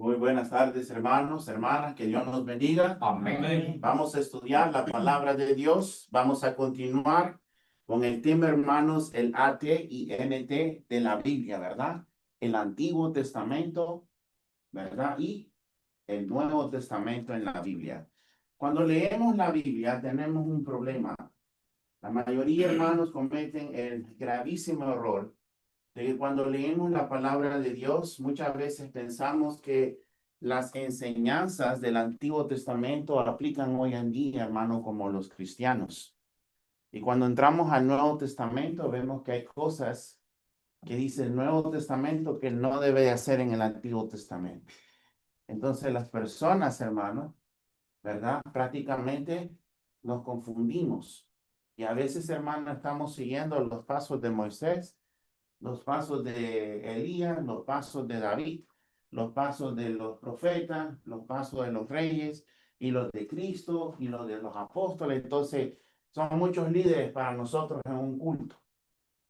Muy buenas tardes, hermanos, hermanas, que Dios nos bendiga. Amén. Vamos a estudiar la palabra de Dios. Vamos a continuar con el tema, hermanos, el AT y NT de la Biblia, ¿verdad? El Antiguo Testamento, ¿verdad? Y el Nuevo Testamento en la Biblia. Cuando leemos la Biblia, tenemos un problema. La mayoría, hermanos, cometen el gravísimo error de que cuando leemos la palabra de Dios, muchas veces pensamos que las enseñanzas del Antiguo Testamento aplican hoy en día, hermano, como los cristianos. Y cuando entramos al Nuevo Testamento, vemos que hay cosas que dice el Nuevo Testamento que no debe de hacer en el Antiguo Testamento. Entonces las personas, hermano, ¿verdad? Prácticamente nos confundimos. Y a veces, hermano, estamos siguiendo los pasos de Moisés, los pasos de Elías, los pasos de David, los pasos de los profetas, los pasos de los reyes y los de Cristo y los de los apóstoles. Entonces, son muchos líderes para nosotros en un culto.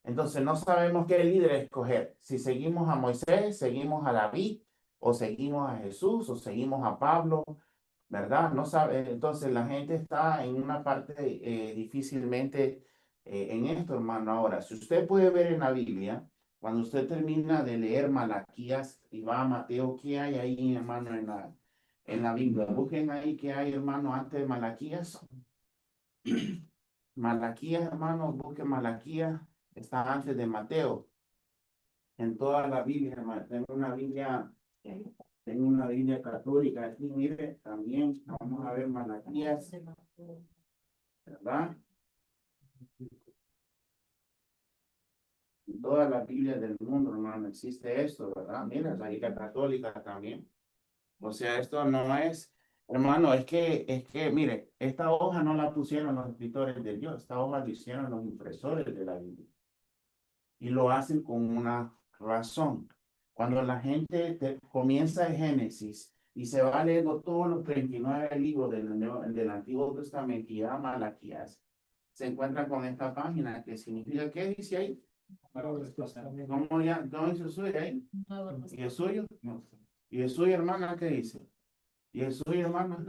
Entonces, no sabemos qué líder escoger. Si seguimos a Moisés, seguimos a David, o seguimos a Jesús, o seguimos a Pablo, ¿verdad? No sabe. Entonces, la gente está en una parte difícilmente en esto, hermano. Ahora, si usted puede ver en la Biblia, cuando usted termina de leer Malaquías y va a Mateo, ¿qué hay ahí, hermano, en la Biblia? Busquen ahí qué hay, hermano, antes de Malaquías. Malaquías, hermano, busquen Malaquías, está antes de Mateo. En toda la Biblia, hermano. Tengo una Biblia católica aquí, mire, también vamos a ver Malaquías, ¿verdad? En toda la Biblia del mundo, hermano, existe esto, ¿verdad? Mira, la Biblia católica también. O sea, esto no es, hermano, mire, esta hoja no la pusieron los escritores de Dios, esta hoja la hicieron los impresores de la Biblia. Y lo hacen con una razón. Cuando la gente comienza en Génesis y se va leyendo todos los 39 libros del Antiguo Testamento y a Malaquías, se encuentran con esta página que significa, ¿qué dice ahí? ¿Cómo ya? ¿No dice suyo ahí? ¿Y el suyo? No. ¿Y el suyo, hermana, qué dice? ¿Y el suyo, hermano?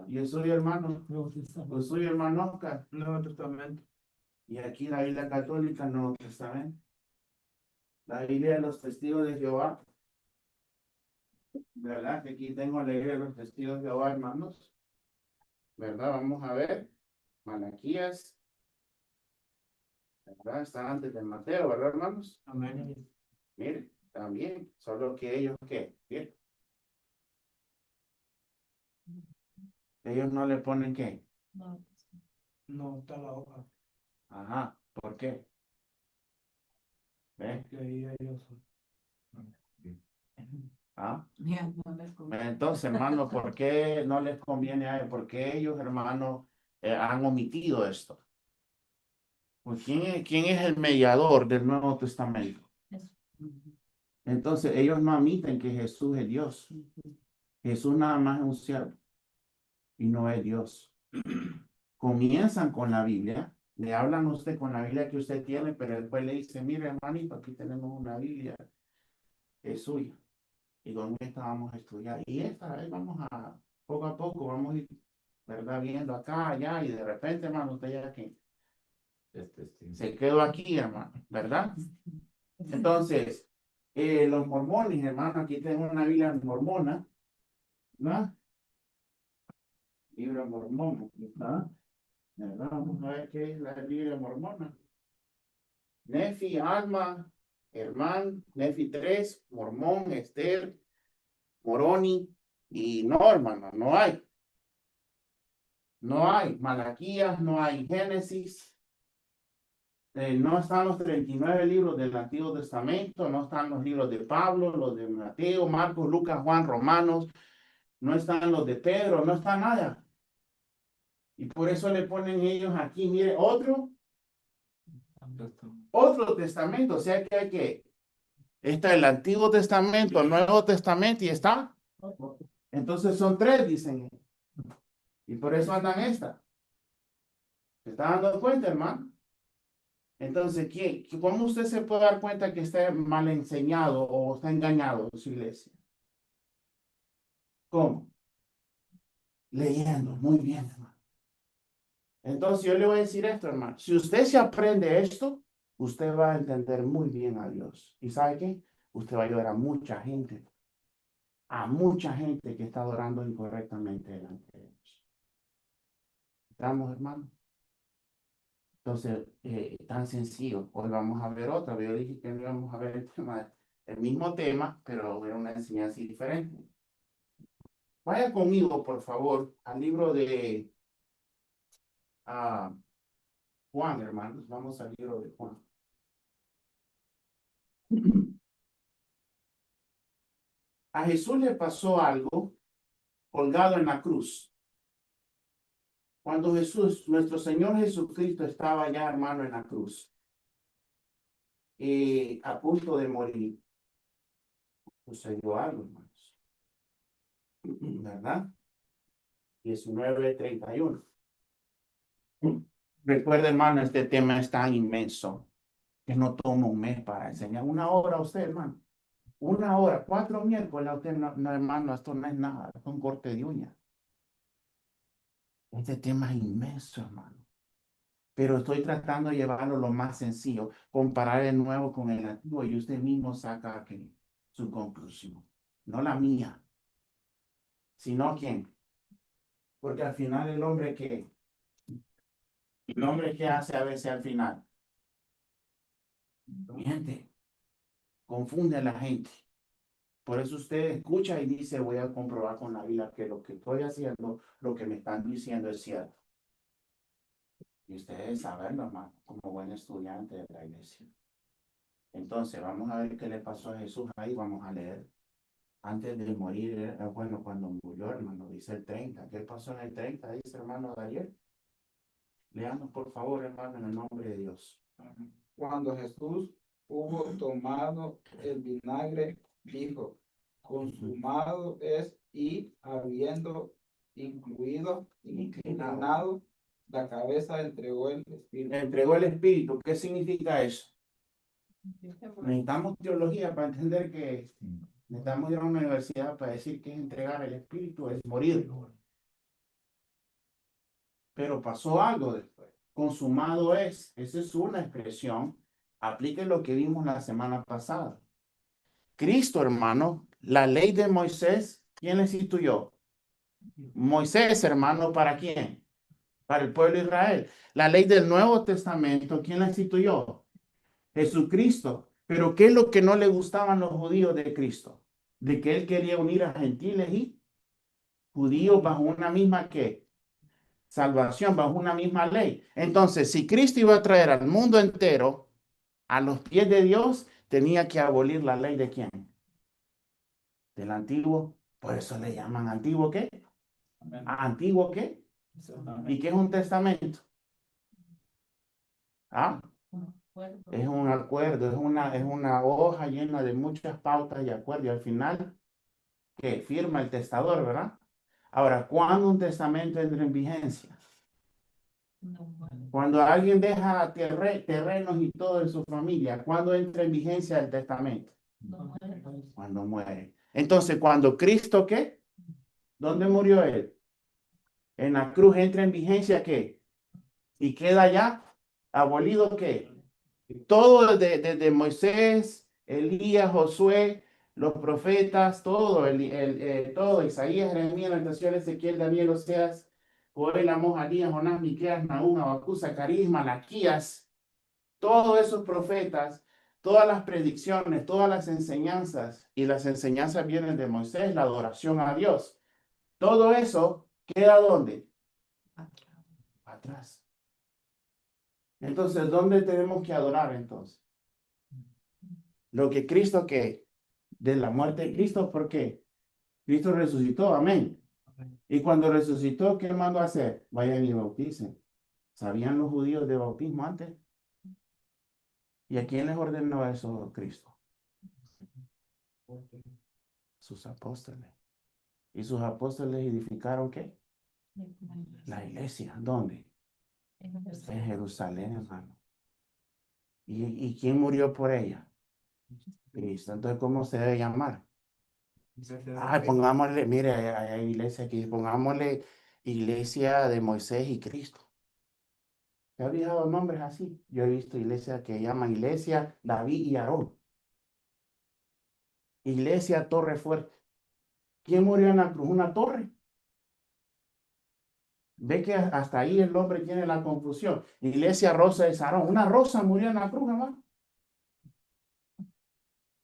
¿Y el suyo, hermano? ¿El suyo, hermano Oscar? Nuevo Testamento. Y aquí la Biblia Católica, Nuevo Testamento. La Biblia de los Testigos de Jehová. ¿Verdad? Que aquí tengo la Biblia de los Testigos de Jehová, hermanos. ¿Verdad? Vamos a ver. Malaquías. ¿Verdad? Está antes de Mateo, ¿verdad, hermanos? Amén. Mire, también. Solo que ellos, ¿qué? Bien. Ellos no le ponen ¿qué? No, no está la hoja. Ajá. ¿Por qué? ¿Ve? Que ahí ellos. ¿Ah? Bien, no les conviene. Entonces, hermano, ¿por qué no les conviene a ellos? Porque ellos, hermano, han omitido esto. Pues, ¿quién es el mediador del Nuevo Testamento? Entonces, ellos no admiten que Jesús es Dios. Jesús nada más es un siervo y no es Dios. Comienzan con la Biblia, le hablan a usted con la Biblia que usted tiene, pero después le dice, mire, hermanito, aquí tenemos una Biblia, es suya. Y con esta vamos a estudiar. Y esta vez vamos poco a poco, vamos a ir, ¿verdad? Viendo acá, allá, y de repente, hermano, usted ya que se quedó aquí, hermano, ¿verdad? Entonces, los mormones, hermano, aquí tengo una Biblia mormona, ¿no? Libro mormón, ¿verdad? ¿Verdad? Vamos a ver qué es la Biblia mormona. Nefi, Alma, Hermán, Nefi 3, Mormón, Esther, Moroni, y no, hermano, no hay. No hay Malaquías, no hay Génesis, no están los 39 libros del Antiguo Testamento, no están los libros de Pablo, los de Mateo, Marcos, Lucas, Juan, Romanos, no están los de Pedro, no está nada. Y por eso le ponen ellos aquí, mire, otro testamento, o sea que hay que, está el Antiguo Testamento, el Nuevo Testamento y está. Entonces son tres, dicen. Y por eso andan esta. ¿Se está dando cuenta, hermano? Entonces, ¿cómo usted se puede dar cuenta que está mal enseñado o está engañado en su iglesia? ¿Cómo? Leyendo. Muy bien, hermano. Entonces yo le voy a decir esto, hermano. Si usted se aprende esto, usted va a entender muy bien a Dios. ¿Y sabe qué? Usted va a ayudar a mucha gente que está adorando incorrectamente delante de Dios. ¿Estamos, hermano? Entonces, tan sencillo. Hoy vamos a ver otra. Yo dije que no íbamos a ver el mismo tema, pero ver una enseñanza diferente. Vaya conmigo, por favor, al libro de Juan, hermanos. Vamos al libro de Juan. A Jesús le pasó algo colgado en la cruz. Cuando Jesús, nuestro Señor Jesucristo, estaba ya, hermano, en la cruz, a punto de morir, sucedió algo, hermanos. ¿Verdad? 19:31. Recuerda, hermano, este tema es tan inmenso que no toma un mes para enseñar. Una hora a usted, hermano. Una hora, 4 miércoles a usted, no, hermano, esto no es nada, es un corte de uña. Este tema es inmenso, hermano. Pero estoy tratando de llevarlo lo más sencillo, comparar el nuevo con el antiguo y usted mismo saca aquí su conclusión. No la mía, sino quién. Porque al final el hombre que hace a veces al final, miente, confunde a la gente. Por eso usted escucha y dice, voy a comprobar con la Biblia que lo que estoy haciendo, lo que me están diciendo es cierto. Y ustedes saben, hermano, como buen estudiante de la iglesia. Entonces, vamos a ver qué le pasó a Jesús ahí, vamos a leer. Antes de morir, bueno, cuando murió, hermano, dice el 30. ¿Qué pasó en el 30? Dice, hermano, de ayer. Leamos, por favor, hermano, en el nombre de Dios. Cuando Jesús hubo tomado el vinagre, dijo, consumado es, y habiendo inclinado la cabeza, entregó el espíritu. Entregó el Espíritu. ¿Qué significa eso? Necesitamos teología para entender que necesitamos ir a una universidad para decir que es entregar el Espíritu, es morir. Pero pasó algo después. Consumado es. Esa es una expresión. Aplique lo que vimos la semana pasada. Cristo, hermano, la ley de Moisés, ¿quién la instituyó? Moisés, hermano, ¿para quién? Para el pueblo de Israel. La ley del Nuevo Testamento, ¿quién la instituyó? Jesucristo. Pero ¿qué es lo que no le gustaban los judíos de Cristo? De que él quería unir a gentiles y judíos bajo una misma ¿qué? Salvación, bajo una misma ley. Entonces, si Cristo iba a traer al mundo entero a los pies de Dios, tenía que abolir la ley de quién? Del antiguo. Por eso le llaman antiguo ¿qué? ¿Antiguo qué? ¿Y qué es un testamento? Ah, es un acuerdo, es una hoja llena de muchas pautas y acuerdos. Y al final, ¿qué? Firma el testador, ¿verdad? Ahora, ¿cuándo un testamento entra en vigencia? Cuando alguien deja terrenos y todo en su familia, ¿cuándo entra en vigencia el testamento? Cuando muere. Entonces, cuando Cristo, ¿qué? ¿Dónde murió él? En la cruz entra en vigencia, ¿qué? Y queda ya abolido, ¿qué? Todo desde Moisés, Elías, Josué, los profetas, todo, todo, Isaías, Jeremías, Lamentación, Ezequiel, Daniel, Oseas, Joel, Amós, Elías, Jonás, Miqueas, Nahum, Habacuc, Zacarías, Malaquías, todos esos profetas, todas las predicciones, todas las enseñanzas, y las enseñanzas vienen de Moisés, la adoración a Dios. Todo eso queda ¿dónde? Atrás. Entonces, ¿dónde tenemos que adorar entonces? Lo que Cristo que de la muerte de Cristo, ¿por qué? Cristo resucitó, amén. Y cuando resucitó, ¿qué mandó a hacer? Vayan y bauticen. ¿Sabían los judíos de bautismo antes? ¿Y a quién les ordenó eso Cristo? Sus apóstoles. ¿Y sus apóstoles edificaron qué? La iglesia. ¿Dónde? En Jerusalén, hermano. ¿Y quién murió por ella? Cristo. Entonces, ¿cómo se debe llamar? Ay, pongámosle, mire, hay iglesia aquí, pongámosle iglesia de Moisés y Cristo. ¿Te has fijado nombres así? Yo he visto iglesias que llaman iglesia David y Aarón. Iglesia Torre Fuerte. ¿Quién murió en la cruz? Una torre. Ve que hasta ahí el hombre tiene la confusión. Iglesia Rosa de Sarón. Una rosa murió en la cruz, hermano.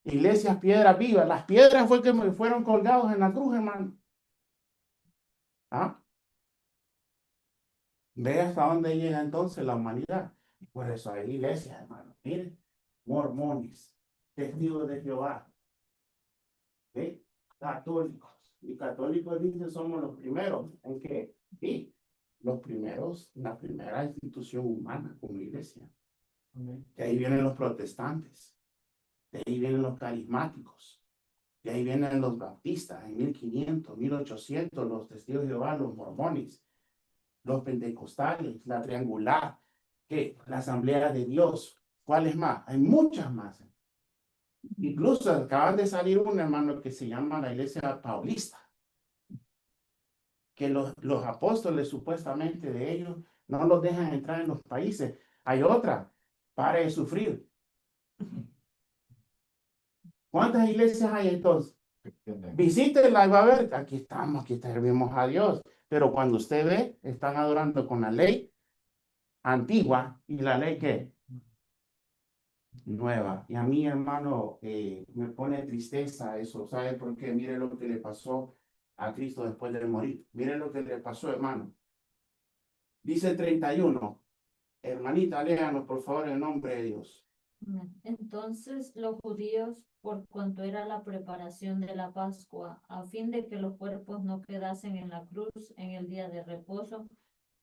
Iglesias Piedras Vivas. Las piedras fue que fueron colgados en la cruz, hermano. ¿Ah? Ve hasta dónde llega entonces la humanidad. Por eso hay iglesias, hermano. Miren, mormones, testigos de Jehová, ¿ve? Católicos. Y católicos dicen somos los primeros. ¿En qué? Sí, los primeros, la primera institución humana como iglesia. De ahí vienen los protestantes. De ahí vienen los carismáticos. De ahí vienen los bautistas en 1500, 1800, los testigos de Jehová, los mormones, los pentecostales, la triangular, que la asamblea de Dios. ¿Cuáles más? Hay muchas más. Incluso acaban de salir un hermano que se llama la iglesia paulista, que los apóstoles supuestamente de ellos no los dejan entrar en los países. Hay otra, pare de sufrir. ¿Cuántas iglesias hay entonces? Visítela y va a ver, aquí estamos, aquí servimos a Dios. Pero cuando usted ve, están adorando con la ley antigua y la ley que nueva. Y a mí, hermano, me pone tristeza eso. ¿Sabe por qué? Mire lo que le pasó a Cristo después de morir. Mire lo que le pasó, hermano. Dice el 31. Hermanita, léanos, por favor, en nombre de Dios. Entonces los judíos, por cuanto era la preparación de la Pascua, a fin de que los cuerpos no quedasen en la cruz en el día de reposo,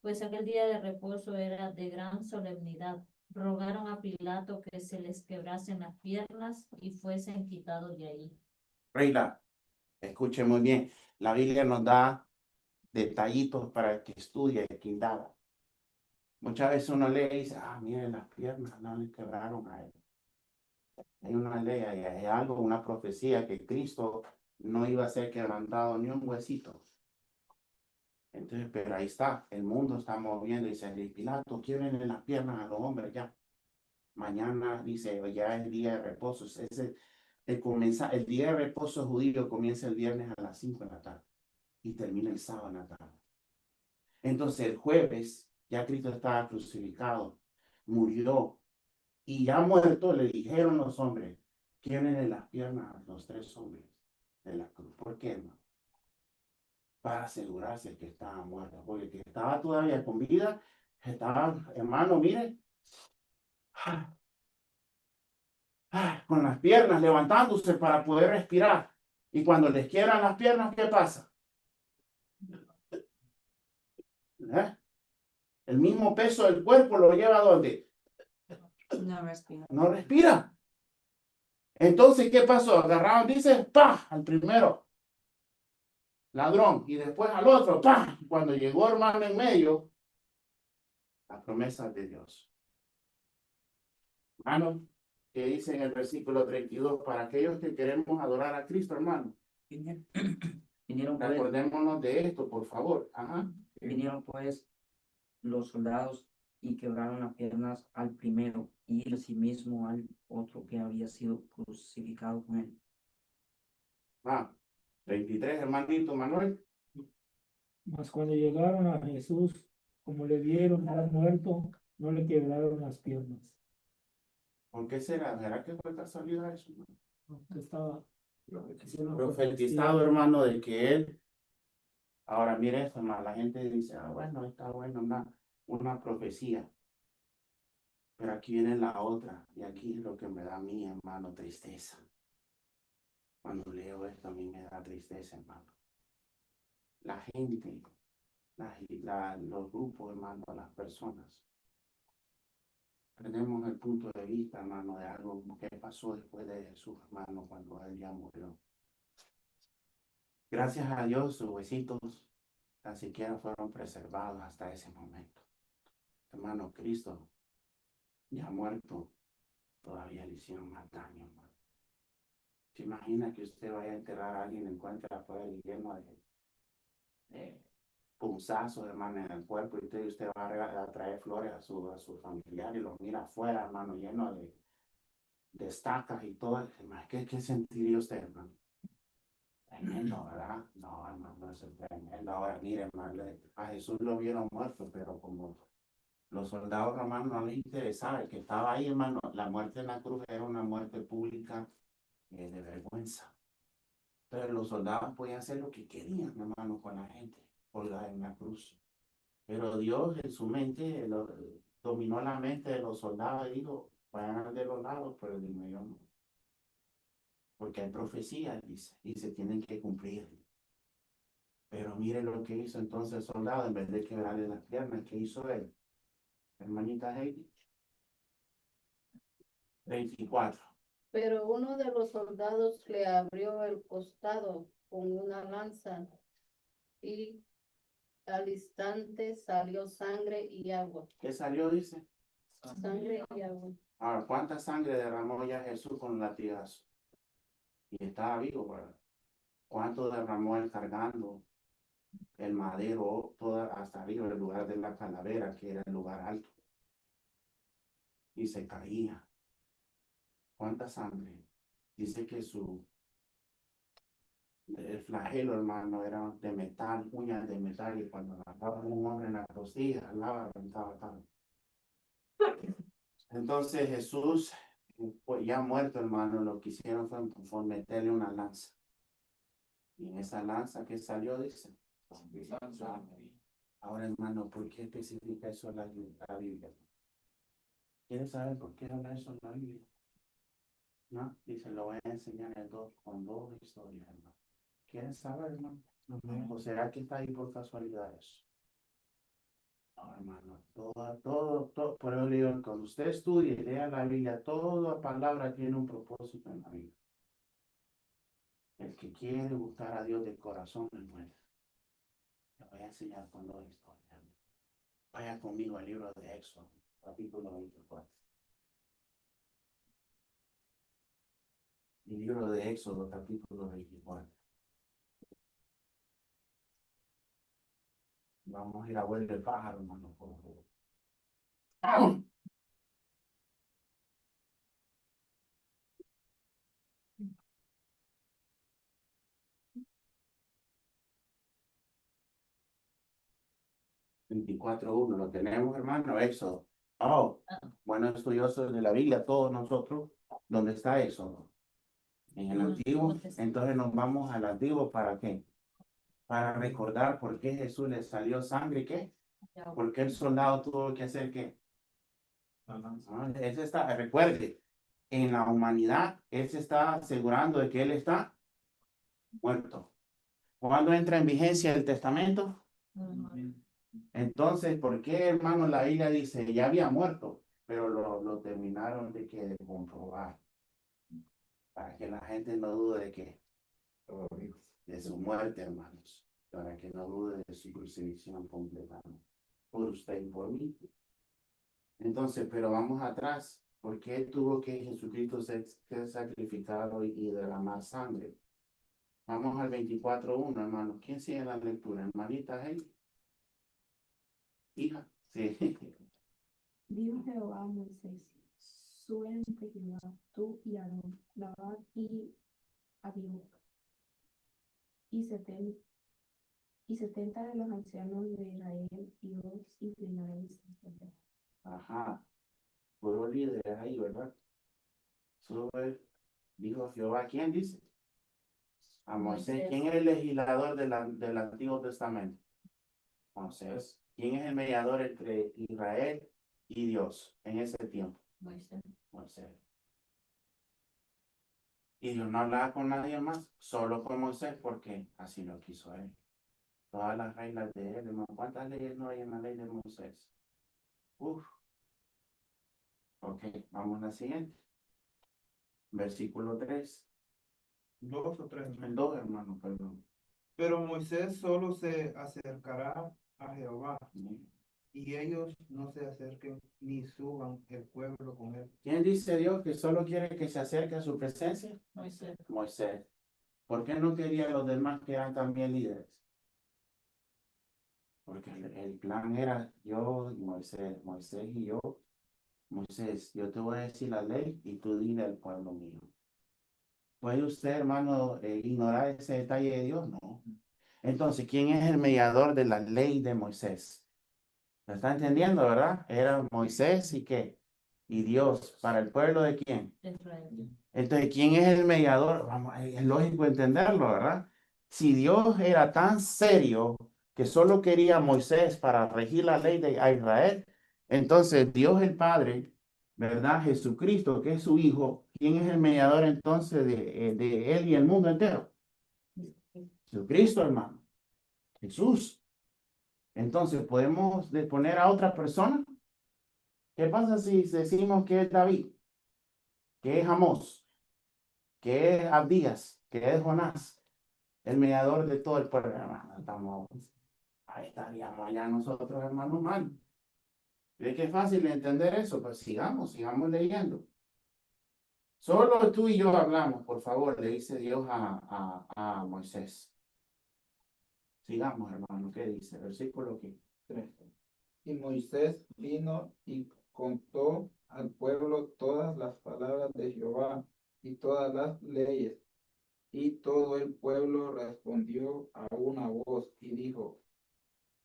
pues aquel día de reposo era de gran solemnidad, rogaron a Pilato que se les quebrasen las piernas y fuesen quitados de ahí. Reina, escuche muy bien. La Biblia nos da detallitos para el que estudia y que indaga. Muchas veces uno lee y dice, miren las piernas, no le quebraron a él. Hay una ley, hay algo, una profecía que Cristo no iba a ser quebrantado ni un huesito. Entonces, pero ahí está, el mundo está moviendo y dice, Pilato, quieren las piernas a los hombres ya. Mañana, dice, ya es día de reposo. El día de reposo judío comienza el viernes a las 5 de la tarde y termina el sábado en la tarde. Entonces, el jueves, ya Cristo estaba crucificado, murió, y ya muerto le dijeron los hombres, quieren las piernas a los tres hombres de la cruz. ¿Por qué, no? Para asegurarse que estaba muerto, porque el que estaba todavía con vida, estaba, hermano, mire, con las piernas levantándose para poder respirar. Y cuando les quiebran las piernas, ¿qué pasa? ¿Eh? El mismo peso del cuerpo lo lleva a donde No respira. no respira. Entonces, ¿qué pasó? Agarraron, dice, ¡pah! Al primero, ladrón, y después al otro, ¡pah! Cuando llegó hermano en medio, la promesa de Dios. Hermano, que dice en el versículo 32, para aquellos que queremos adorar a Cristo, hermano. Vinieron pues, Recordémonos de esto, por favor. vinieron pues los soldados y quebraron las piernas al primero y asimismo al otro que había sido crucificado con él. 23, hermanito Manuel. Mas cuando llegaron a Jesús, como le vieron ya muerto, no le quebraron las piernas. ¿Por qué será? ¿Será que fue casualidad eso? Que estaba Profetizado, hermano, de que él. Ahora mire esto, hermano. La gente dice, bueno, está bueno, una profecía. Pero aquí viene la otra. Y aquí es lo que me da a mí, hermano, tristeza. Cuando leo esto, a mí me da tristeza, hermano. La gente, los grupos, hermano, las personas. Tenemos el punto de vista, hermano, de algo que pasó después de Jesús, hermano, cuando él ya murió. Gracias a Dios, sus huesitos tan siquiera fueron preservados hasta ese momento. Hermano, Cristo, ya muerto, todavía le hicieron más daño, hermano. ¿Se imagina que usted vaya a enterrar a alguien, encuentra afuera y lleno de punzazos, hermano, en el cuerpo, y usted va a traer flores a su familiar y lo mira afuera, hermano, lleno de estacas y todo? ¿Qué sentiría usted, hermano? Tremendo, ¿verdad? No, hermano, eso es tremendo. Ahora, mire, hermano, a Jesús lo vieron muerto, pero como los soldados romanos no les interesaba, el que estaba ahí, hermano, la muerte en la cruz era una muerte pública de vergüenza. Pero los soldados podían hacer lo que querían, hermano, con la gente colgada en la cruz. Pero Dios en su mente dominó la mente de los soldados y dijo, vayan de los lados, pero el medio no. Porque hay profecías, dice, y se tienen que cumplir. Pero mire lo que hizo entonces el soldado, en vez de quebrarle las piernas, ¿qué hizo él? Hermanita Heidi. 24. Pero uno de los soldados le abrió el costado con una lanza y al instante salió sangre y agua. ¿Qué salió, dice? Sangre y agua. Ahora, ¿cuánta sangre derramó ya Jesús con el latigazo? Y estaba vivo, ¿verdad? ¿Cuánto derramó él cargando el madero hasta arriba, el lugar de la calavera, que era el lugar alto? Y se caía. ¿Cuánta sangre? Dice que el flagelo, hermano, era de metal, uñas de metal, y cuando agarraba un hombre en la costilla, la reventaba tanto. Entonces Jesús, pues ya muerto, hermano, lo que hicieron fue meterle una lanza. Y en esa lanza que salió, dice, sangre. Ahora, hermano, ¿por qué especifica eso la Biblia? ¿Quieres saber por qué habla eso en la Biblia? No, dice, lo voy a enseñar con dos historias, hermano. ¿Quieres saber, hermano? ¿O será que está ahí por casualidad eso? No, hermano, todo, por eso le digo, cuando usted estudie y lea la Biblia, toda palabra tiene un propósito en la Biblia. El que quiere buscar a Dios de corazón me muere. Le voy a enseñar con dos historias. Vaya conmigo al libro de Éxodo, capítulo 24. El libro de Éxodo, capítulo 24. Vamos a ir a vuelta el pájaro, hermano, por favor. ¿24:1 lo tenemos, hermano? Éxodo. Oh, bueno, estudiosos de la Biblia, todos nosotros, ¿dónde está Éxodo? En el Antiguo. Entonces nos vamos al Antiguo, ¿para qué? Para recordar por qué Jesús le salió sangre, ¿qué? ¿Por qué el soldado tuvo que hacer qué? Ese está, recuerde, en la humanidad, él se está asegurando de que él está muerto. ¿Cuándo entra en vigencia el testamento? Entonces, ¿por qué, hermano, la Biblia dice, ya había muerto, pero lo terminaron de comprobar? Para que la gente no dude de que, de su muerte, hermanos, para que no dude de su crucifixión completa, por usted y por mí. Entonces, pero vamos atrás. ¿Por qué tuvo que Jesucristo ser sacrificado y derramar sangre? Vamos al 24:1, hermano. ¿Quién sigue la lectura? Hermanita, ¿eh? Hija, sí. Dijo Jehová a Moisés, sube ante Jehová, tú y Aarón, Nadab y Abiú, y 70 de los ancianos de Israel, y os inclinaréis. Ajá. Fueron líderes ahí, ¿verdad? Sube, dijo Jehová. ¿Quién dice? A Moisés. ¿Quién es el legislador del Antiguo Testamento? Moisés. ¿Quién es el mediador entre Israel y Dios en ese tiempo? Moisés. Y Dios no hablaba con nadie más, solo con Moisés, porque así lo quiso él. Todas las reglas de él, hermano. ¿Cuántas leyes no hay en la ley de Moisés? Uf. Ok, vamos a la siguiente. Versículo 3. 2 o 3. El 2, hermano, perdón. Pero Moisés solo se acercará a Jehová y ellos no se acerquen ni suban el pueblo con él. ¿Quién dice Dios que solo quiere que se acerque a su presencia? Moisés. Moisés. ¿Por qué no quería a los demás que eran también líderes? Porque el plan era yo y Moisés, Moisés y yo. Moisés, yo te voy a decir la ley y tú dile al pueblo mío. ¿Puede usted, hermano, ignorar ese detalle de Dios? No. Entonces, ¿quién es el mediador de la ley de Moisés? ¿Lo está entendiendo, verdad? Era Moisés y qué? Y Dios. ¿Para el pueblo de quién? De Israel. Entonces, ¿quién es el mediador? Vamos, es lógico entenderlo, ¿verdad? Si Dios era tan serio que solo quería a Moisés para regir la ley de a Israel, entonces Dios el Padre, ¿verdad? Jesucristo, que es su Hijo, ¿quién es el mediador entonces de él y el mundo entero? Jesucristo, hermano. Jesús. Entonces, ¿podemos poner a otra persona? ¿Qué pasa si decimos que es David? Que es Amós, que es Abdías, que es Jonás, el mediador de todo el pueblo, hermano? Ahí estaríamos allá nosotros, hermanos, mal. ¿Ves que es fácil entender eso? Pues sigamos leyendo. Solo tú y yo hablamos, por favor, le dice Dios a Moisés. Sigamos, hermano, ¿qué dice? Versículo 3. Y Moisés vino y contó al pueblo todas las palabras de Jehová y todas las leyes. Y todo el pueblo respondió a una voz y dijo,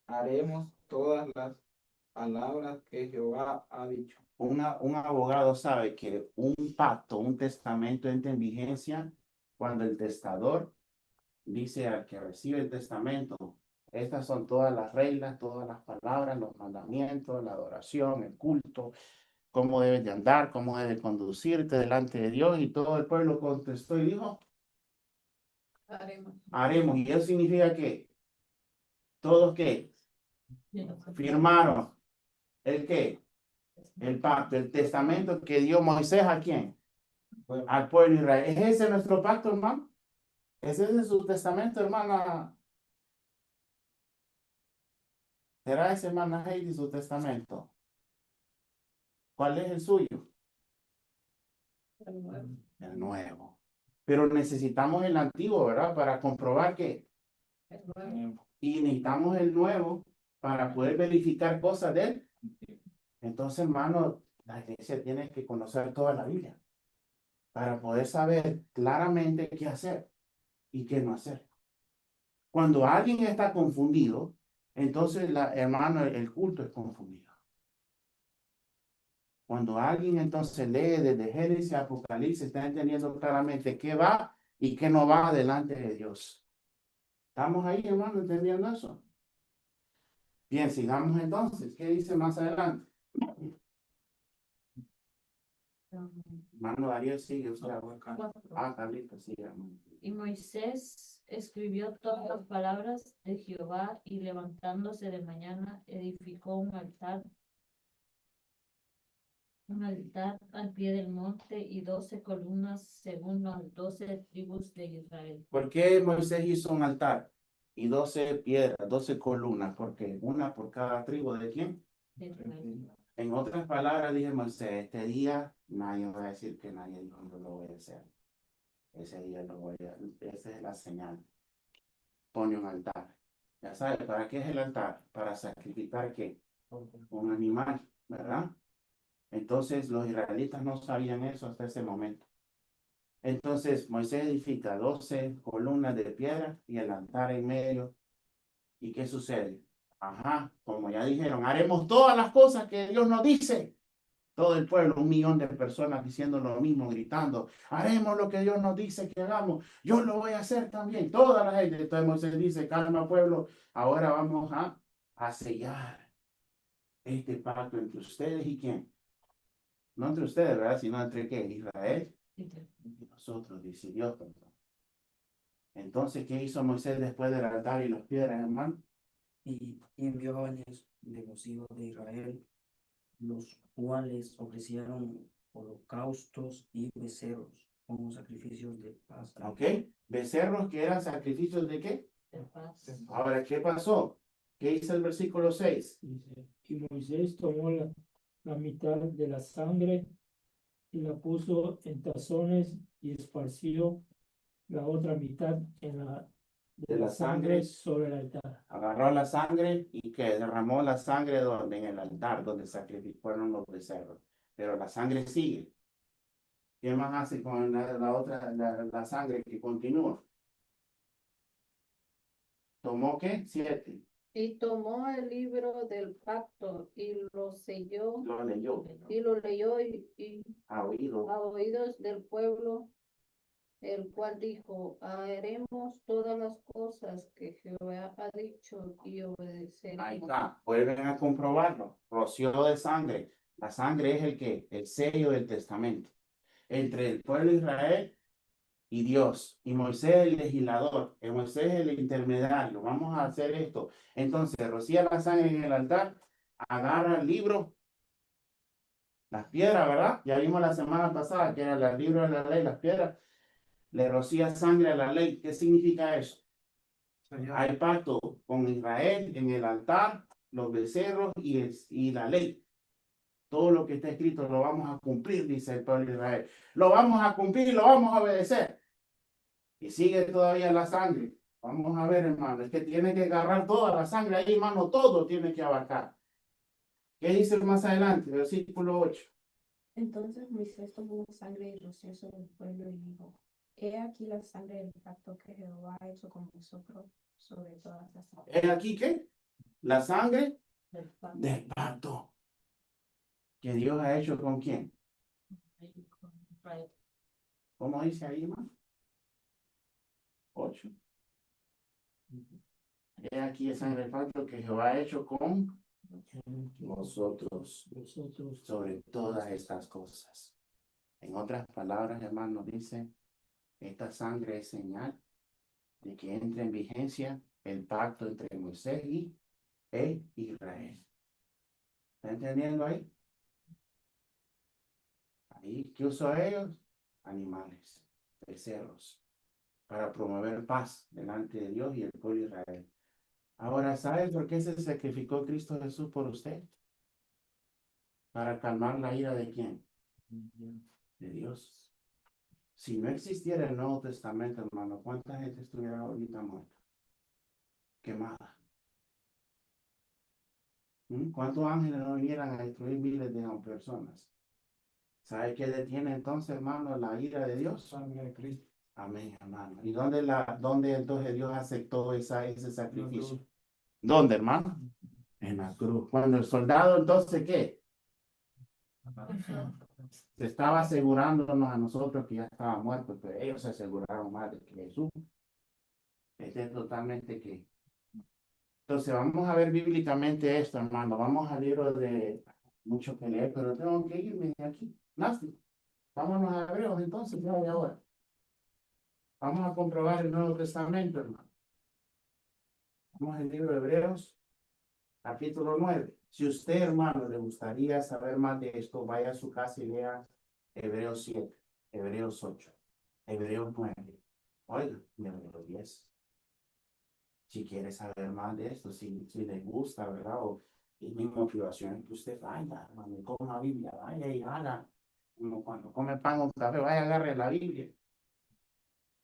haremos todas las palabras que Jehová ha dicho. Un abogado sabe que un pacto, un testamento entra en vigencia cuando el testador dice al que recibe el testamento: estas son todas las reglas, todas las palabras, los mandamientos, la adoración, el culto, cómo debes de andar, cómo debes conducirte delante de Dios. Y todo el pueblo contestó y dijo: haremos. Y eso significa que todos que firmaron el que el pacto, el testamento que dio Moisés ¿a quién? Al pueblo de Israel. ¿Es ese nuestro pacto, hermano? ¿Es ese su testamento, hermana? ¿Será ese, hermana Heidi, su testamento? ¿Cuál es el suyo? El nuevo. Pero necesitamos el antiguo, ¿verdad? Para comprobar que. Y necesitamos el nuevo para poder verificar cosas de él. Entonces, hermano, la iglesia tiene que conocer toda la Biblia para poder saber claramente qué hacer y qué no hacer. Cuando alguien está confundido, entonces, hermano, el culto es confundido. Cuando alguien entonces lee desde Génesis a Apocalipsis, está entendiendo claramente qué va y qué no va delante de Dios. ¿Estamos ahí, hermano, entendiendo eso? Bien, sigamos entonces. ¿Qué dice más adelante? Hermano Ariel, sigue usted. Carlita, sigue, hermano. Y Moisés escribió todas las palabras de Jehová y levantándose de mañana edificó un altar al pie del monte y 12 columnas según las 12 tribus de Israel. ¿Por qué Moisés hizo un altar y 12 piedras, 12 columnas? Porque una por cada tribu ¿de quién? De Israel. En otras palabras, dije Moisés, este día nadie va a decir que nadie dijo no lo voy a hacer. Ese día lo voy a, esa es la señal. Pone un altar. Ya sabes, ¿para qué es el altar? Para sacrificar ¿qué? Un animal, ¿verdad? Entonces los israelitas no sabían eso hasta ese momento. Entonces Moisés edifica 12 columnas de piedra y el altar en medio. ¿Y qué sucede? Ajá, como ya dijeron, haremos todas las cosas que Dios nos dice. Todo el pueblo, 1 millón de personas diciendo lo mismo, gritando: haremos lo que Dios nos dice que hagamos. Yo lo voy a hacer también. Toda la gente. Entonces Moisés dice: calma, pueblo, ahora vamos a sellar este pacto entre ustedes y quién. No entre ustedes, ¿verdad? Sino entre qué, Israel y nosotros, dice Dios. Entonces, ¿qué hizo Moisés después del altar y las piedras, hermano? Y envió jóvenes de los hijos de Israel, los cuales ofrecieron holocaustos y becerros como sacrificios de paz. ¿Ok? Becerros que eran sacrificios de qué. De paz. Ahora, ¿qué pasó? ¿Qué dice el versículo 6? Dice, y Moisés tomó la mitad de la sangre y la puso en tazones y esparció la otra mitad de la sangre sobre el altar. Agarró la sangre y que derramó la sangre donde en el altar donde sacrificaron los becerros. Pero la sangre sigue. ¿Qué más hace con la otra, la sangre que continúa? ¿Tomó qué? 7. Y tomó el libro del pacto y lo selló Lo leyó. y lo leyó y Ha oído. a oídos del pueblo, el cual dijo, haremos todas las cosas que Jehová ha dicho y Ahí obedeceremos. está. Vuelven a comprobarlo. Roció de sangre. La sangre es el que, el sello del testamento entre el pueblo de Israel y Dios, y Moisés el legislador, y Moisés el intermediario. Vamos a hacer esto. Entonces, rocía la sangre en el altar, agarra el libro, las piedras, ¿verdad? Ya vimos la semana pasada que era el libro de la ley, las piedras, le rocía sangre a la ley. ¿Qué significa eso? Hay pacto con Israel en el altar, los becerros y la ley. Todo lo que está escrito lo vamos a cumplir, dice el pueblo de Israel. Lo vamos a cumplir y lo vamos a obedecer. Y sigue todavía la sangre. Vamos a ver, hermano, es que tiene que agarrar toda la sangre ahí, hermano, todo tiene que abarcar. ¿Qué dice más adelante? Versículo 8. Entonces Moisés tomó la sangre y roció sobre el pueblo y dijo, he aquí la sangre del pacto que Jehová ha hecho con vosotros sobre todas las aguas. ¿Es aquí qué? La sangre Del pacto. del pacto. ¿Que Dios ha hecho con quién? ¿Cómo dice ahí, hermano? 8. He aquí el sangre del pacto que Jehová ha hecho con vosotros sobre todas estas cosas. En otras palabras, hermano, dice, esta sangre es señal de que entra en vigencia el pacto entre Moisés y Israel. ¿Está entendiendo ahí? Ahí, ¿qué usó ellos? Animales, becerros, para promover paz delante de Dios y el pueblo de Israel. Ahora, ¿sabe por qué se sacrificó Cristo Jesús por usted? Para calmar la ira de quién? De Dios. Si no existiera el Nuevo Testamento, hermano, ¿cuánta gente estuviera ahorita muerta? Quemada. ¿Cuántos ángeles no vinieran a destruir miles de personas? ¿Sabe qué detiene entonces, hermano, la ira de Dios? Sangre de Cristo. Amén, hermano. ¿Y dónde entonces Dios aceptó ese sacrificio? ¿Dónde, hermano? En la cruz. Cuando el soldado, entonces, ¿qué? Se estaba asegurándonos a nosotros que ya estaba muerto, pero ellos se aseguraron más de que Jesús. Este es totalmente que. Entonces, vamos a ver bíblicamente esto, hermano. Vamos al libro de mucho que leer, pero tengo que irme de aquí. Nasti. Vámonos a Hebreos entonces, ya de ahora. Vamos a comprobar el Nuevo Testamento, hermano. Vamos al libro de Hebreos, capítulo 9. Si usted, hermano, le gustaría saber más de esto, vaya a su casa y lea Hebreos 7, Hebreos 8, Hebreos 9. Oiga, y Hebreos 10. Si quiere saber más de esto, si le gusta, ¿verdad? O es mi motivación que usted vaya, hermano, y coma Biblia, vaya y haga. Como cuando come pan o café, vaya, agarre la Biblia.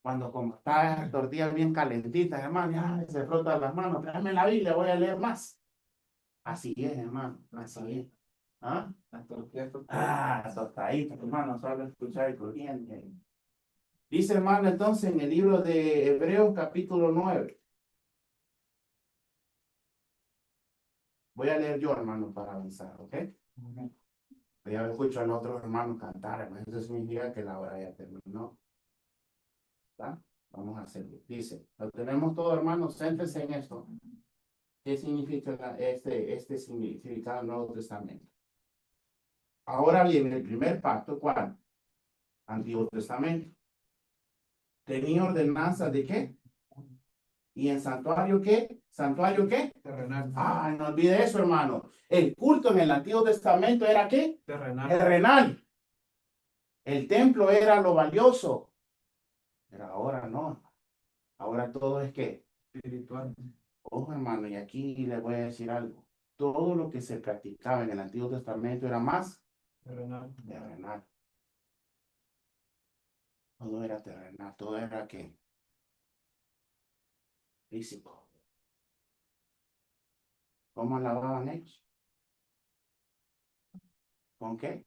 Cuando como está tortillas bien calentitas, hermano, ya se frota las manos, tráeme la Biblia, voy a leer más. Así es, hermano, así es. ¿Ah? Las tortillas. Tostadito, hermano, solo escuchar el corriente. Dice, hermano, entonces, en el libro de Hebreos, capítulo 9. Voy a leer yo, hermano, para avanzar, ¿ok? Ya escucho a los otros hermanos cantar, hermano. Eso significa que la hora ya terminó. ¿Está? Vamos a hacerlo. Dice, lo tenemos todo, hermanos, céntrese en esto. ¿Qué significa este significado del Nuevo Testamento? Ahora bien, el primer pacto, ¿cuál? Antiguo Testamento. ¿Tenía ordenanzas de qué? ¿Y en santuario qué? ¿Santuario qué? Terrenal. No olvide eso, hermano. El culto en el Antiguo Testamento era ¿qué? Terrenal. Terrenal. El templo era lo valioso. Pero ahora no. Ahora todo es ¿qué? Espiritual. Ojo, hermano, y aquí le voy a decir algo. Todo lo que se practicaba en el Antiguo Testamento era más terrenal. Todo era terrenal, todo era ¿qué? Físico. ¿Cómo alababan ellos? ¿Con qué?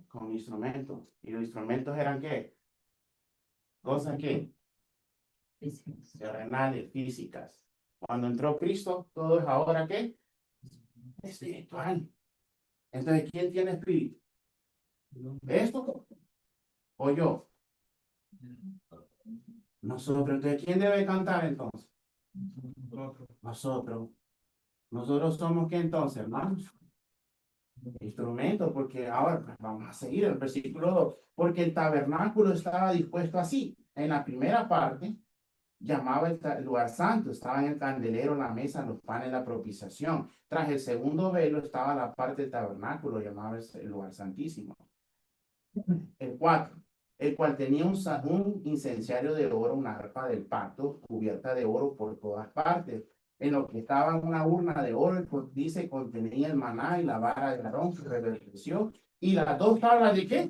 Con instrumentos. ¿Y los instrumentos eran qué? Cosas que terrenales, físicas. Cuando entró Cristo, todo es ahora ¿qué? Espiritual. Entonces, ¿quién tiene espíritu? ¿Esto o yo? Nosotros. Entonces, ¿quién debe cantar entonces? Nosotros. Nosotros somos ¿qué entonces, hermanos? Instrumentos, porque ahora pues, vamos a seguir el versículo 2. Porque el tabernáculo estaba dispuesto así. En la primera parte, llamaba el lugar santo, estaba en el candelero, la mesa, los panes, la propiciación. Tras el segundo velo estaba la parte del tabernáculo, llamaba el lugar santísimo. El 4, el cual tenía un incenciario de oro, una arpa del pacto, cubierta de oro por todas partes. En lo que estaba una urna de oro, dice, contenía el maná y la vara de Aarón que reverdeció. Y las dos tablas de ¿qué?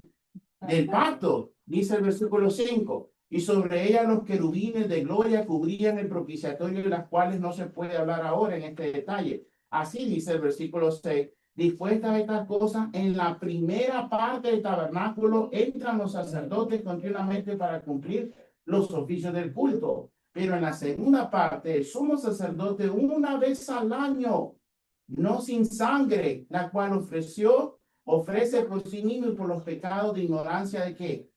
Del pacto, dice el versículo 5. Y sobre ella los querubines de gloria cubrían el propiciatorio, de las cuales no se puede hablar ahora en este detalle. Así dice el versículo 6. Dispuestas estas cosas, en la primera parte del tabernáculo entran los sacerdotes continuamente para cumplir los oficios del culto. Pero en la segunda parte, el sumo sacerdote una vez al año, no sin sangre, la cual ofrece por sí mismo y por los pecados de ignorancia de qué.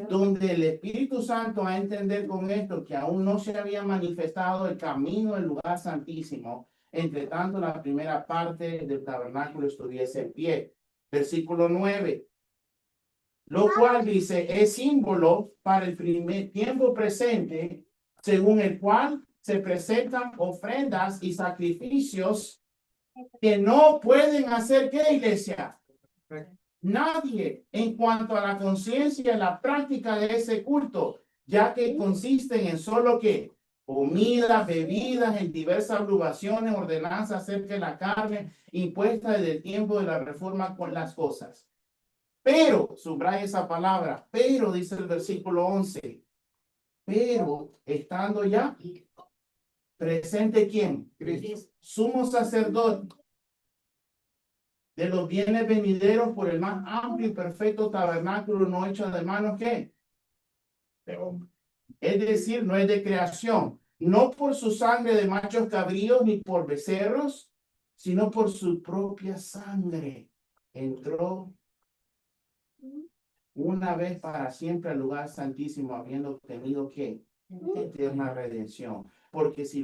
Donde el Espíritu Santo a entender con esto que aún no se había manifestado el camino del lugar santísimo, entre tanto la primera parte del tabernáculo estuviese en pie. Versículo 9. Lo cual dice, es símbolo para el primer tiempo presente, según el cual se presentan ofrendas y sacrificios que no pueden hacer ¿qué, iglesia? Nadie en cuanto a la conciencia y la práctica de ese culto, ya que consisten en solo que comida, bebidas, en diversas obligaciones, ordenanzas acerca de la carne, impuesta desde el tiempo de la reforma con las cosas. Pero, subraya esa palabra, pero dice el versículo 11, pero estando ya presente ¿quién? Cristo. Sumo sacerdote de los bienes venideros por el más amplio y perfecto tabernáculo no hecho de manos ¿qué? De hombre. Es decir, no es de creación, no por su sangre de machos cabríos ni por becerros, sino por su propia sangre. Entró una vez para siempre al lugar santísimo, habiendo obtenido ¿qué? Eterna redención. Porque si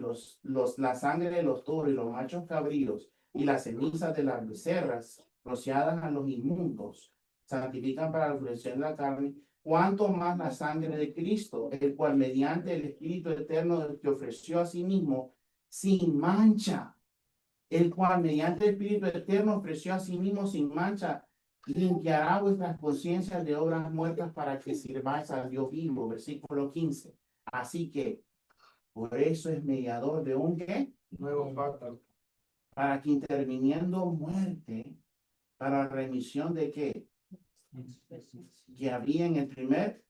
la sangre de los toros y los machos cabríos y las cenizas de las becerras rociadas a los inmundos santifican para la purificación de la carne, cuanto más la sangre de Cristo, el cual mediante el Espíritu eterno que ofreció a sí mismo sin mancha, el cual mediante el Espíritu eterno ofreció a sí mismo sin mancha, limpiará vuestras conciencias de obras muertas para que sirváis a Dios vivo. Versículo 15. Así que por eso es mediador de un ¿qué? Nuevo pacto. Para que interviniendo muerte, para remisión de ¿qué? Que había en el primer,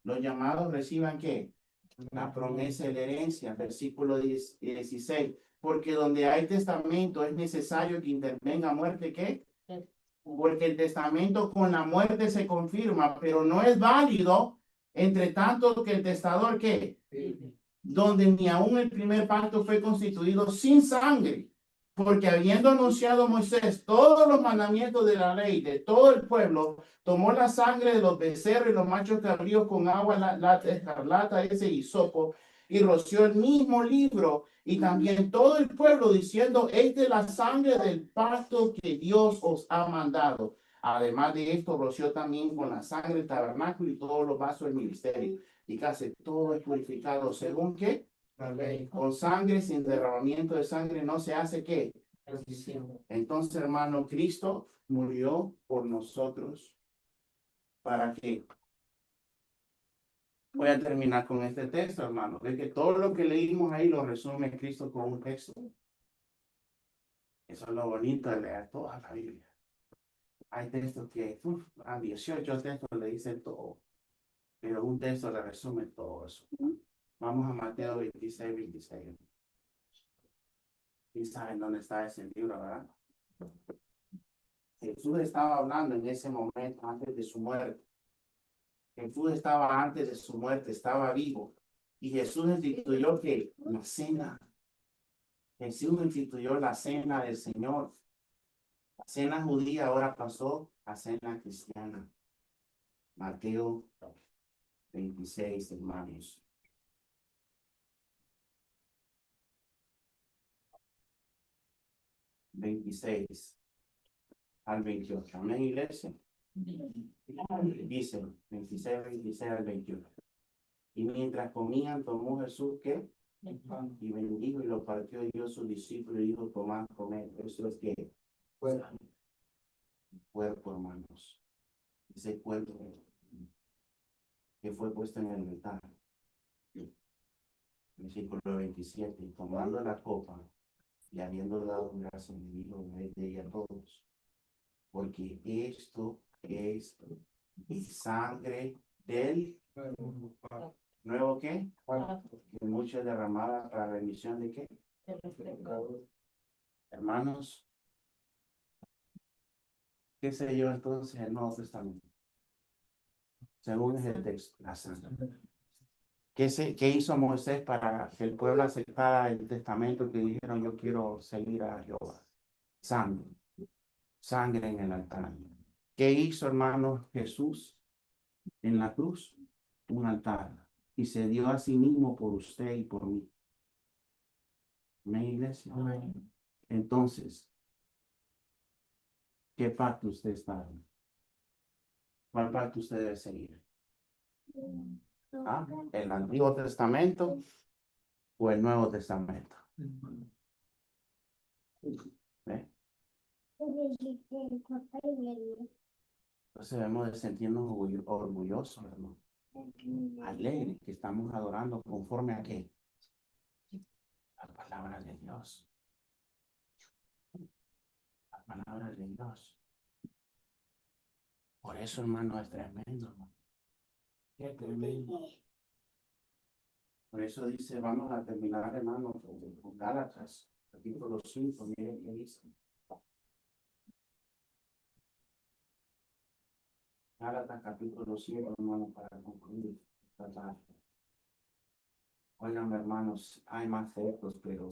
los llamados reciban ¿qué? La promesa de la herencia. Versículo 16. Porque donde hay testamento es necesario que intervenga muerte ¿qué? Porque el testamento con la muerte se confirma, pero no es válido entre tanto que el testador ¿qué? Donde ni aún el primer pacto fue constituido sin sangre, porque habiendo anunciado Moisés todos los mandamientos de la ley de todo el pueblo, tomó la sangre de los becerros y los machos cabríos con agua, la escarlata, ese hisopo, y roció el mismo libro, y también todo el pueblo diciendo, esta es la sangre del pacto que Dios os ha mandado. Además de esto, roció también con la sangre del tabernáculo y todos los vasos del ministerio. Y casi todo es purificado según ¿qué? La ley. Con sangre, sin derramamiento de sangre, no se hace ¿qué? Entonces, hermano, Cristo murió por nosotros. ¿Para qué? Voy a terminar con este texto, hermano. Ve que todo lo que leímos ahí lo resume Cristo con un texto. Eso es lo bonito de leer toda la Biblia. Hay textos que a 18 textos le dicen todo, pero un texto le resume todo eso. Vamos a Mateo 26, 26. Y saben dónde está ese libro, ¿verdad? Jesús estaba hablando en ese momento antes de su muerte. Jesús estaba antes de su muerte, estaba vivo. Y Jesús instituyó que la cena. Jesús instituyó la cena del Señor. La cena judía ahora pasó a cena cristiana. Mateo 26, hermanos. 26 al 28. Amén, iglesia. Dice 26, 26 al 28. Y mientras comían, tomó Jesús ¿qué? Y bendijo y lo partió y dio a sus discípulos y dijo: tomad, comed. Eso es que cuerpo, hermanos. Ese cuerpo que fue puesto en el altar. Versículo 27. Y tomando la copa y habiendo dado gracias, dijo: bebed de ella todos, porque esto es mi sangre del nuevo ¿qué? Que mucho es derramada para remisión de ¿qué? Hermanos, ¿qué sé yo entonces el Nuevo Testamento? Según es el texto, la sangre. ¿Qué hizo Moisés para que el pueblo aceptara el testamento que dijeron: yo quiero seguir a Jehová? Sangre, sangre en el altar. ¿Qué hizo, hermanos, Jesús en la cruz? Un altar. Y se dio a sí mismo por usted y por mí. ¿Amén, iglesia? Amén. Entonces, ¿qué pacto usted está en? ¿Cuál pacto usted debe seguir? ¿Ah? ¿El Antiguo Testamento o el Nuevo Testamento? ¿Eh? Entonces debemos de sentirnos orgullosos, hermano. Alegres que estamos adorando conforme a qué? La palabra de Dios. La palabra de Dios. Por eso, hermano, es tremendo, hermano. Qué tremendo. Por eso dice, vamos a terminar, hermano, con Gálatas, capítulo 5, miren qué dice. Gálatas, capítulo 5, hermano, para concluir esta tarde. Oigan, hermanos, hay más textos, pero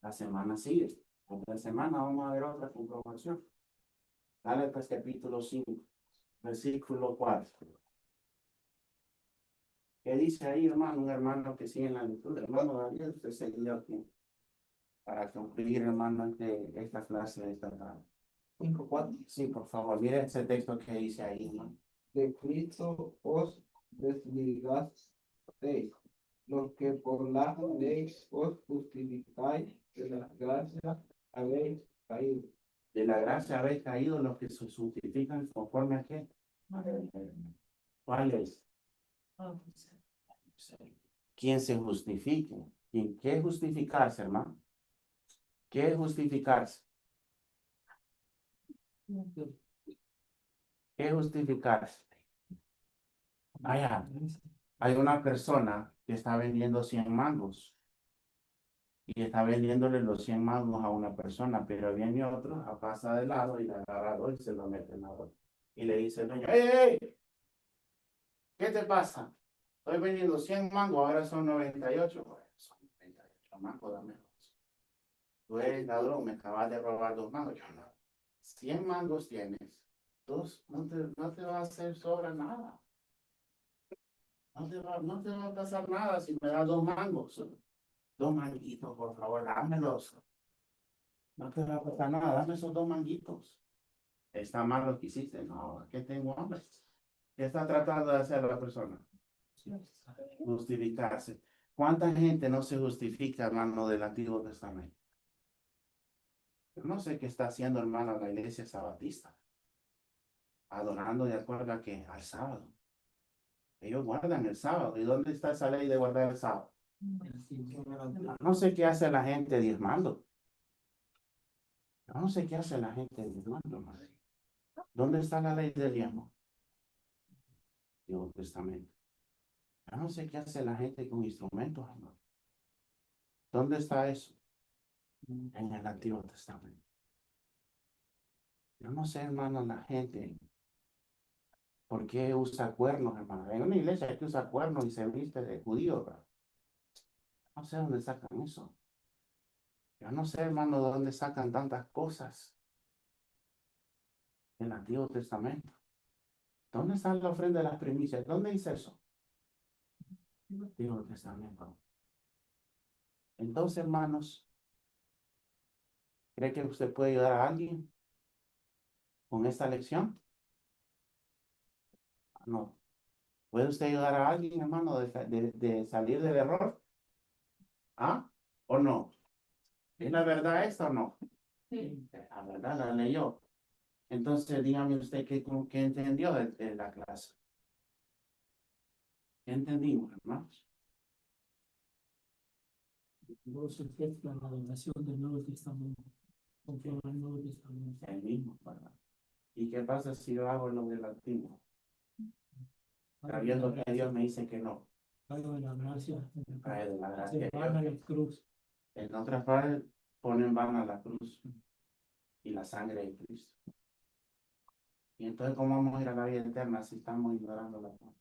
la semana sigue. Otra semana vamos a ver otra comprobación. Gálatas, capítulo 5, versículo 4. ¿Qué dice ahí, hermano? Un hermano que sigue en la lectura. Hermano David, usted seguido aquí. Para concluir, hermano, esta clase de esta tarde. 5:4. Sí, por favor, mire ese texto que dice ahí, hermano. De Cristo os desligasteis, los que por la ley os justificáis, de la gracia habéis caído. De la gracia habéis caído los que se justifican conforme a qué. ¿Cuál es? ¿Quién se justifique? ¿Qué es justificarse, hermano? ¿Qué es justificarse? ¿Qué es justificarse? Vaya, hay una persona que está vendiendo 100 mangos y está vendiéndole los 100 mangos a una persona, pero viene otro, pasa de lado y le agarra dos y se lo mete en la boca. Y le dice el dueño: ¡Ey! ¿Qué te pasa? Estoy vendiendo 100 mangos, ahora son 98. Bueno, son 98 mangos, dame dos. Tú eres ladrón, me acabas de robar 2 mangos. Yo no. 100 mangos tienes. Dos, no te va a hacer sobra nada. No te va a pasar nada si me das 2 mangos. 2 manguitos, por favor, dámelos. No te va a pasar nada, dame esos 2 manguitos. Está mal lo que hiciste. No, que tengo hambre. ¿Qué está tratando de hacer la persona? Justificarse. ¿Cuánta gente no se justifica, hermano, del Antiguo Testamento? Yo no sé qué está haciendo, hermano, la iglesia sabatista. Adorando de acuerdo a que al sábado. Ellos guardan el sábado. ¿Y dónde está esa ley de guardar el sábado? No sé qué hace la gente diezmando. Yo no sé qué hace la gente diezmando, madre. ¿Dónde está la ley del diezmo? Nuevo Testamento. Yo no sé qué hace la gente con instrumentos, hermano. ¿Dónde está eso? En el Antiguo Testamento. Yo no sé, hermano, la gente, ¿por qué usa cuernos, hermano? Hay una iglesia que usa cuernos y se viste de judío, ¿verdad? No sé dónde sacan eso. Yo no sé, hermano, de dónde sacan tantas cosas en el Antiguo Testamento. ¿Dónde está la ofrenda de las primicias? ¿Dónde dice eso? En el Antiguo Testamento. Entonces, hermanos, ¿cree que usted puede ayudar a alguien con esta lección? No. ¿Puede usted ayudar a alguien, hermano, de salir del error? ¿Ah? ¿O no? ¿Es la verdad esta o no? Sí. La verdad la leyó. Entonces, dígame usted qué entendió de la clase. ¿Qué entendimos, hermanos? Luego se efectúa la adoración del Nuevo Testamento, conforme al Nuevo Testamento. El mismo, ¿verdad? ¿Y qué pasa si yo hago lo del antiguo? Sabiendo que Dios me dice que no. Algo de la gracia. Cae de la gracia Se de van a Dios. la cruz. En otras palabras, ponen van a la cruz y la sangre de Cristo. Y entonces, ¿cómo vamos a ir a la vida eterna si estamos ignorando la cruz?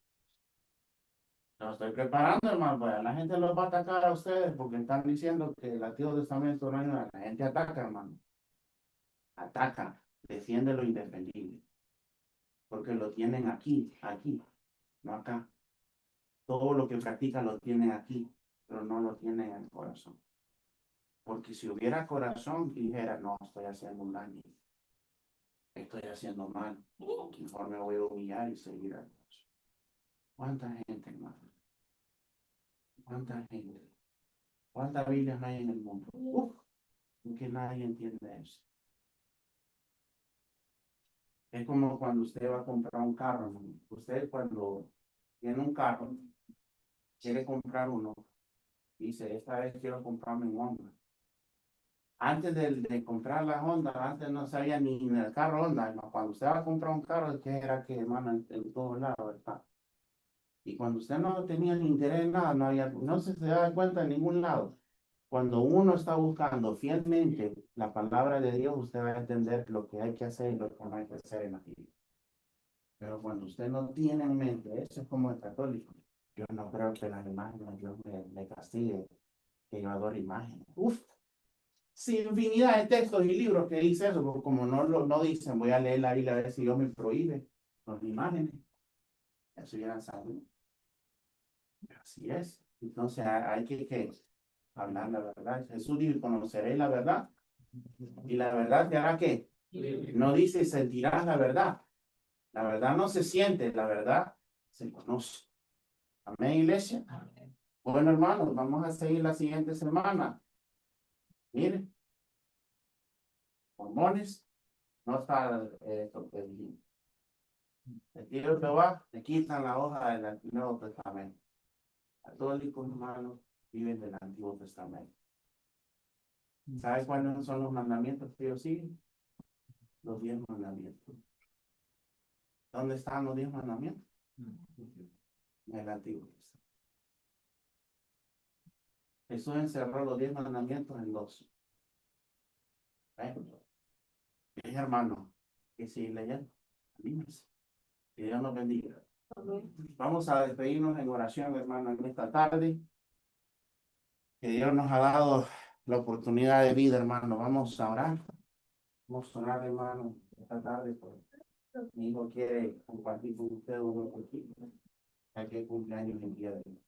Lo estoy preparando, hermano, pues la gente los va a atacar a ustedes porque están diciendo que el Antiguo Testamento no hay nada. La gente ataca, hermano. Ataca, defiende lo indefendible. Porque lo tienen aquí, no acá. Todo lo que practican lo tienen aquí, pero no lo tienen en el corazón. Porque si hubiera corazón, dijera, no, estoy haciendo un daño. Estoy haciendo mal. Conforme voy a humillar y seguir a Dios. ¿Cuánta gente, hermano? ¿Cuánta gente? ¿Cuántas Biblias hay en el mundo? Que nadie entiende eso. Es como cuando usted va a comprar un carro, ¿no? Usted cuando tiene un carro, quiere comprar uno, dice, esta vez quiero comprarme un Honda. Antes de comprar la Honda, antes no sabía ni el carro Honda, ¿no? Cuando usted va a comprar un carro, es que era que, hermano, en todos lados está. Y cuando usted no tenía ni interés en nada, no se daba cuenta en ningún lado. Cuando uno está buscando fielmente la palabra de Dios, usted va a entender lo que hay que hacer y lo que no hay que hacer en la vida. Pero cuando usted no tiene en mente, eso es como el católico. Yo no creo que las imágenes Dios me castigue, que yo adoro imágenes. Sí, infinidad de textos y libros que dice eso, pero como no dicen, voy a leer la Biblia a ver si Dios me prohíbe las imágenes. Eso ya saben. Así es. Entonces hay que hablar la verdad. Jesús dijo, conoceréis la verdad. Y la verdad te hará ¿qué? No dice sentirás la verdad. La verdad no se siente, la verdad se conoce. Amén, iglesia. Bueno, hermanos, vamos a seguir la siguiente semana. Miren, mormones, no está esto que dijimos. El tío Jehová le quitan la hoja del Nuevo Testamento. Católicos, hermanos, viven del Antiguo Testamento. ¿Sabe cuáles son los mandamientos que ellos siguen? Los 10 mandamientos. ¿Dónde están los 10 mandamientos? En el Antiguo Testamento. Jesús encerró los 10 mandamientos en 2. Mis hermanos, que sigue leyendo. Anímense. Que Dios nos bendiga. Vamos a despedirnos en oración, hermano, en esta tarde. Que Dios nos ha dado la oportunidad de vida, hermano. Vamos a orar. Vamos a orar, hermano, esta tarde. Pues, mi hijo quiere compartir con ustedes un poquito. Ya que cumpleaños el día de hoy.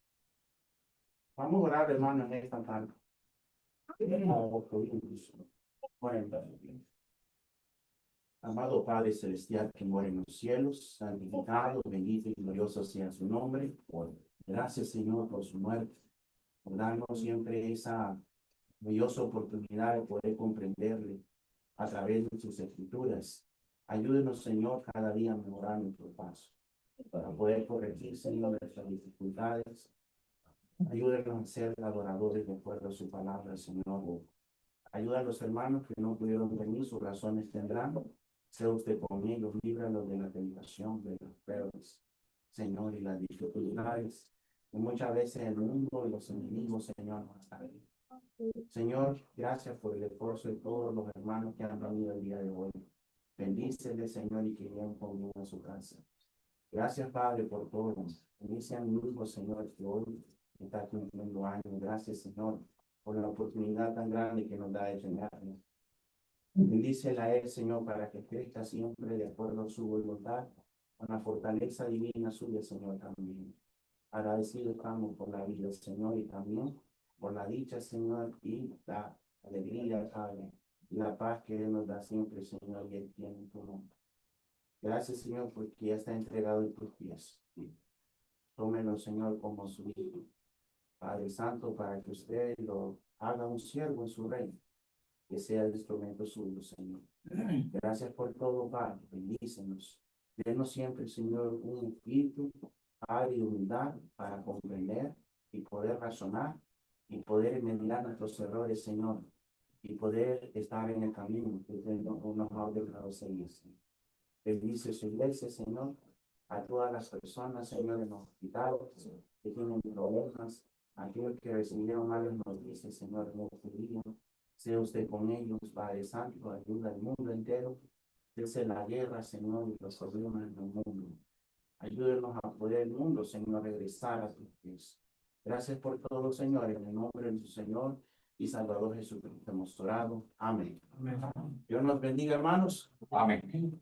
Vamos a orar, hermano, en esta tarde. Amado Padre Celestial que mora en los cielos, santificado, bendito y glorioso sea su nombre. Gracias, Señor, por su muerte, por darnos siempre esa maravillosa oportunidad de poder comprenderle a través de sus escrituras. Ayúdenos, Señor, cada día a mejorar nuestro paso. para poder corregir, Señor, nuestras dificultades. Ayúdenos a ser adoradores de acuerdo a su palabra, Señor. Ayuda a los hermanos que no pudieron venir, sus razones tendrán. Sea usted con ellos, líbralos de la tentación, de las pruebas, Señor, y las dificultades. Y muchas veces el mundo y los enemigos, Señor, nos atacan. Señor, gracias por el esfuerzo de todos los hermanos que han venido el día de hoy. Bendíceles, Señor, y que lleguen conmigo a su casa. Gracias, Padre, por todo. Bendice a mi hijo, Señor, que hoy está cumpliendo años. Gracias, Señor, por la oportunidad tan grande que nos da de tenerlo. Bendícela a él, Señor, para que crezca siempre de acuerdo a su voluntad, con la fortaleza divina suya, Señor, también. Agradecido estamos por la vida, Señor, y también por la dicha, Señor, y la alegría, Padre, y la paz que Él nos da siempre, Señor, y Él tiene en tu nombre. Gracias, Señor, porque ya está entregado en tus pies. Tómelo, Señor, como su hijo. Padre Santo, para que usted lo haga un siervo en su reino, que sea el instrumento suyo, Señor. Gracias por todo, Padre. Bendícenos. Denos siempre, Señor, un espíritu, Padre, de humildad para comprender y poder razonar y poder enmendar nuestros errores, Señor, y poder estar en el camino que nos ha dejado seguir, Señor. Bendice su iglesia, Señor, a todas las personas, Señor, en los hospitales que tienen problemas, aquellos que recibieron malas noticias, Señor, en este día. Sea usted con ellos, Padre Santo, ayuda al mundo entero. Desde la guerra, Señor, y los problemas en el mundo. Ayúdenos a poder el mundo, Señor, regresar a tus pies. Gracias por todo, Señor, en el nombre de su Señor y Salvador Jesucristo hemos orado. Amén. Amén. Dios nos bendiga, hermanos. Amén.